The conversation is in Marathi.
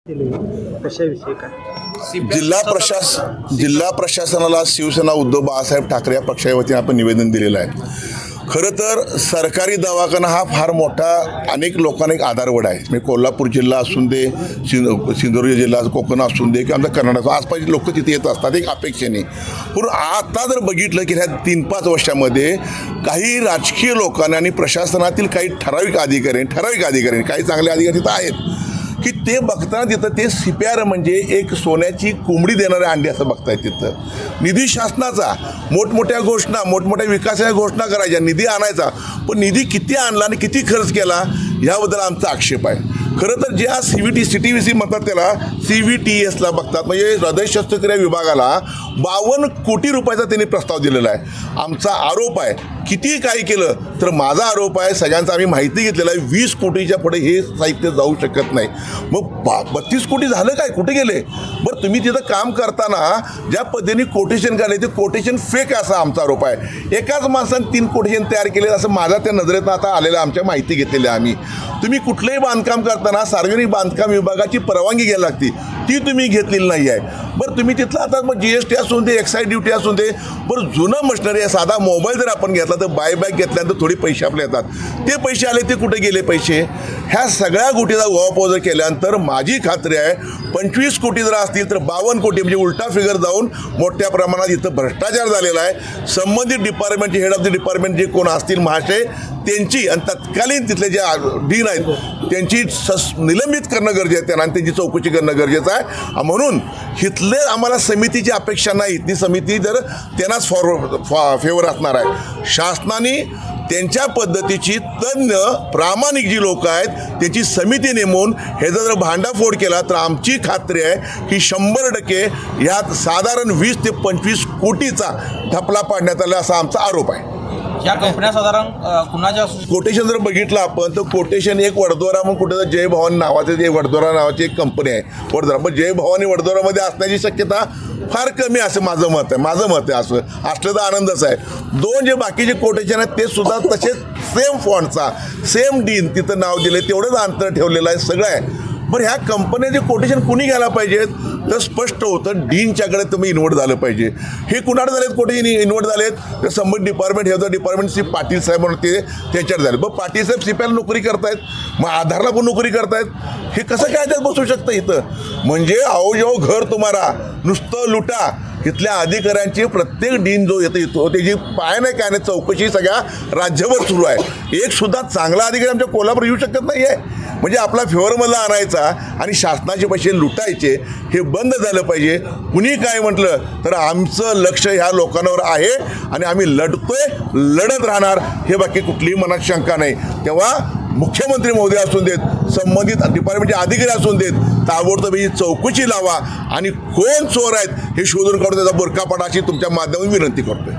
कशाविषयी काय जिल्हा प्रशासनाला शिवसेना उद्धव बाळासाहेब ठाकरे या पक्षाच्या वतीने आपण निवेदन दिलेलं आहे। खरं तर सरकारी दवाखाना हा फार मोठा अनेक लोकांना एक आधारवड आहे। म्हणजे कोल्हापूर जिल्हा असून दे, सिंधुदुर्ग जिल्हा, कोकण असून दे किंवा आमच्या कर्नाटक आसपासचे लोक तिथे येत असतात एक अपेक्षेने। पण आता जर बघितलं की ह्या 3-5 वर्षामध्ये काही राजकीय लोकांनी आणि प्रशासनातील काही ठराविक अधिकारी काही चांगले अधिकारी तिथं आहेत की ते बघताना तिथं ते CPR म्हणजे एक सोन्याची कोंबडी देणारे अंडे असं बघतायत। तिथं निधी शासनाचा मोठमोठ्या घोषणा, मोठमोठ्या विकासाच्या घोषणा करायच्या, निधी आणायचा, पण निधी किती आणला आणि किती खर्च केला याबद्दल आमचा आक्षेप आहे। खरं तर जे आज CTVC म्हणतात त्याला CVTSला बघतात, म्हणजे हृदय शस्त्रक्रिया विभागाला 52 कोटी रुपयाचा त्यांनी प्रस्ताव दिलेला आहे। आमचा आरोप आहे किती काही केलं तर माझा आरोप आहे सगळ्यांचा आम्ही माहिती घेतलेला आहे 20 कोटीच्या पुढे हे साहित्य जाऊ शकत नाही। मग 32 कोटी झालं काय, कुठे गेले? बरं तुम्ही तिथं काम करताना ज्या पद्धतीने कोटेशन काढले ते कोटेशन फेक असा आमचा आरोप आहे। एकाच माणसाने 3 कोटेशन तयार केले असं माझा त्या नजरेत आता आलेलं आमच्या माहिती घेतलेली आम्ही। तुम्ही कुठलंही बांधकाम करताना सार्वजनिक बांधकाम विभागाची परवानगी घ्यायला लागते, ती तुम्ही घेतलेली नाही आहे। बरं तुम्ही तिथलं आता मग GST असून दे, एक्साईज ड्युटी असून दे, बरं जुनं मशिनरी आहे, साधा मोबाईल जर आपण घेतला तर बायबॅक घेतल्यानंतर थोडी पैसे आपले येतात, ते पैसे आले ते कुठे गेले पैसे? ह्या सगळ्या गोष्टीचा उहापोह जर केल्यानंतर माझी खात्री आहे 25 कोटी जर असतील तर 52 कोटी म्हणजे उलटा फिगर जाऊन मोठ्या प्रमाणात इथं भ्रष्टाचार झालेला आहे। संबंधित डिपार्टमेंटचे हेड ऑफ द डिपार्टमेंट जे कोण असतील महाशय त्यांची आणि तत्कालीन तिथले जे डीन आहेत त्यांची निलंबित करणं गरजेचं आहे त्यांना आणि त्यांची चौकशी करणं गरजेचं आहे। म्हणून इथले आम्हाला समितीची अपेक्षा नाही, ती समिती जर त्यांनाच फेवर असणार आहे। शासनाने त्यांच्या पद्धतीची तज्ञ प्रामाणिक जी लोक आहेत त्यांची समिती नेमून हे जर भांडाफोड केला तर आमची खात्री आहे की 100% यात साधारण 20 ते 25 कोटीचा ठपला पाडण्यात आला असा आमचा आरोप आहे। या कंपन्या साधारण कुणाच्या कोटेशन जर बघितलं आपण तर कोटेशन एक वडोदरा म्हणून कुठे जय भवानी नावाचे जे वडोदरा नावाची एक कंपनी आहे वडोदरा, पण जय भवानी वडोदरामध्ये असण्याची शक्यता फार कमी असं माझं मत आहे। असं असलं तर आनंदच आहे। 2 जे बाकीचे कोटेशन आहेत ते सुद्धा तसेच सेम फॉन्टचा सेम डीन तिथं नाव दिले, तेवढंच अंतर ठेवलेलं आहे सगळं आहे। बरं ह्या कंपन्याचे कोटेशन कुणी घ्यायला पाहिजेत तर स्पष्ट होतं डीनच्याकडे तुम्ही इन्व्हर्ट झालं पाहिजे। हे कुणाकडे झालेत कोटेशन इन्व्हर्ट झालेत तर संबंधित डिपार्टमेंट हे डिपार्टमेंट श्री पाटील साहेब म्हणून ते त्यांच्याकडे झाले। बरं पाटील साहेब CPRला नोकरी करतायत, मग आधारला पण नोकरी करतायत, हे कसं काय त्यात बसू शकतं इथं? म्हणजे आओ जाओ घर तुम्हाला नुसतं लुटा। इथल्या अधिकाऱ्यांची प्रत्येक डीन जो येतो त्याची पाय नाही काय नाही चौकशी सगळ्या राज्यभर सुरू आहे। एक सुद्धा चांगला अधिकारी आमच्या कोल्हापूर येऊ शकत नाही आहे। म्हणजे आपला फेवरमधला आणायचा आणि शासनाचे पैसे लुटायचे हे बंद झालं पाहिजे। कुणी काय म्हटलं तर आमचं लक्ष ह्या लोकांवर आहे आणि आम्ही लढत राहणार, हे बाकी कुठलीही मनात शंका नाही। तेव्हा मुख्यमंत्री महोदय असून देत, संबंधित डिपार्टमेंटचे अधिकारी असून देत, ताबडतोब ही चौकशी लावा आणि कोण चोर आहेत हे शोधून काढून त्याचा बुरका पाडा अशी तुमच्या माध्यमातून विनंती करतोय।